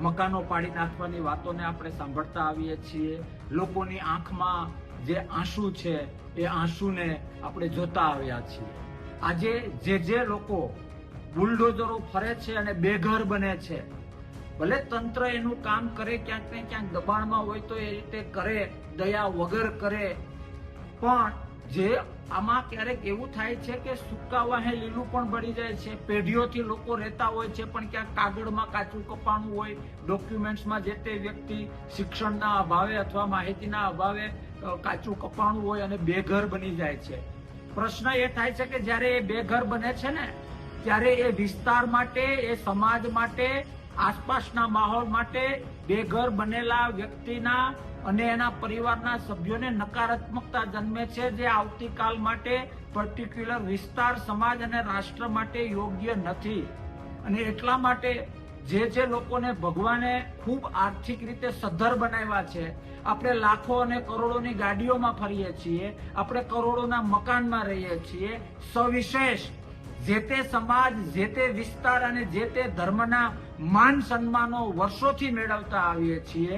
મકાનો પાડી નાખવાની વાતોને આપણે સાંભળતા આવીએ છીએ. લોકોની આંખમાં જે આંસુ છે એ આંસુને આપણે જોતા આવ્યા છીએ. આજે જે લોકો બુલડોઝરો ફરે છે અને બેઘર બને છે, ભલે તંત્ર એનું કામ કરે, ક્યાંક ને ક્યાંક દબાણમાં હોય તો એ રીતે કરે, દયા વગર કરે, પણ જે આમાં ક્યારેક એવું થાય છે કે સૂકા વાહે લીલું પણ બળી જાય છે. પેઢીઓથી લોકો રહેતા હોય છે, પણ ક્યાંક કાગળમાં કાચું કપાણું હોય, ડોક્યુમેન્ટ્સમાં જે તે વ્યક્તિ શિક્ષણના અભાવે અથવા માહિતીના અભાવે કાચું કપાણું હોય અને બેઘર બની જાય છે. પ્રશ્ન એ થાય છે કે જ્યારે એ બેઘર બને છે ને, ત્યારે એ વિસ્તાર માટે, એ સમાજ માટે, આસપાસના માહોલ માટે બેઘર બનેલા વ્યક્તિના અને એના પરિવારના સભ્યોને નકારાત્મકતા જન્મે છે, જે આવતીકાલ માટે પર્ટિક્યુલર વિસ્તાર, સમાજ અને રાષ્ટ્ર માટે યોગ્ય નથી. અને એટલા માટે જે લોકોને ભગવાને ખૂબ આર્થિક રીતે સદ્ધર બનાવ્યા છે, આપણે લાખો અને કરોડોની ગાડીઓમાં ફરીએ છીએ, આપણે કરોડોના મકાનમાં રહીએ છીએ, સવિશેષ જે તે સમાજ, જે તે વિસ્તાર અને જે તે ધર્મના માન સન્માનો વર્ષોથી મેળવતા આવીએ છીએ.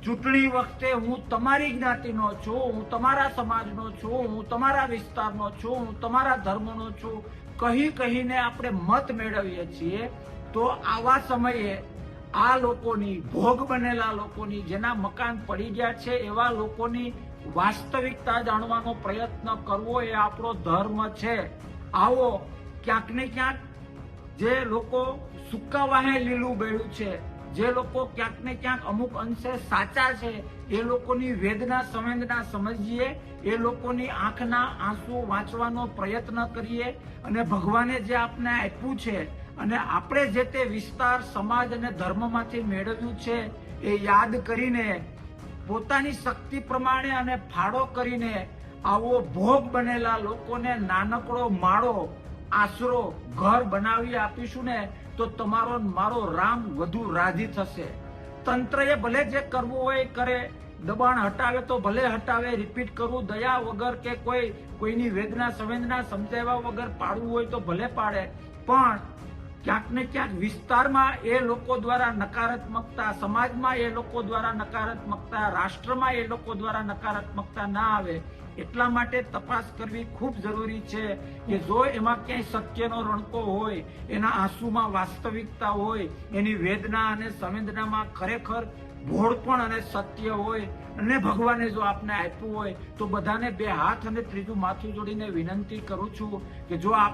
ચૂંટણી વખતે હું તમારી જ્ઞાતિનો છું, હું તમારા સમાજનો છું, હું તમારા વિસ્તારનો છું, હું તમારા ધર્મનો છું કહીને આપણે મત મેળવીએ છીએ. તો આવા સમયે આ લોકોની, ભોગ બનેલા લોકોની, જેના મકાન પડી ગયા છે એવા લોકોની વાસ્તવિકતા જાણવાનો પ્રયત્ન કરવો એ આપણો ધર્મ છે. આવો ક્યાંક ને ક્યાંક જે લોકો સૂકા વાહે લીલું બેડું છે, જે લોકો ક્યાંક ને ક્યાંક અમુક અંશે સાચા છે, એ લોકોની વેદના સંવેદના સમજીએ, એ લોકોની આંખના આંસુ વાંચવાનો પ્રયત્ન કરીએ અને ભગવાને જે આપને આપ્યું છે અને આપણે જે તે વિસ્તાર, સમાજ અને ધર્મમાંથી મેળવ્યું છે એ યાદ કરીને પોતાની શક્તિ પ્રમાણે અને ફાળો કરીને આવો ભોગ બનેલા લોકોને નાનકડો માળો, આશરો, ઘર બનાવી આપીશું ને તો તમારો મારો રામ વધુ રાજી થશે. તંત્રએ ભલે જે કરવું હોય કરે, દબાણ હટાવે તો ભલે હટાવે, રિપીટ કરવું દયા વગર કે કોઈની વેદના સંવેદના સમજાવ્યા વગર પાડવું હોય તો ભલે પાડે, પણ ક્યાંક ને ક્યાંક વિસ્તારમાં એ લોકો દ્વારા નકારાત્મકતા, સમાજમાં એ લોકો દ્વારા નકારાત્મકતા, રાષ્ટ્રમાં એ લોકો દ્વારા નકારાત્મકતા ના આવે એટલા માટે તપાસ કરવી ખૂબ જરૂરી છે કે જો એમાં ક્યાંય સત્યનો રણકો હોય, એના આંસુમાં વાસ્તવિકતા હોય, એની વેદના અને સંવેદનામાં ખરેખર ભોળપણ અને સત્ય હોય અને ભગવાને જો આપને આપ્યું હોય તો બધાને બે હાથ અને ત્રીજું માથું જોડીને વિનંતી કરું છું કે જો આપણે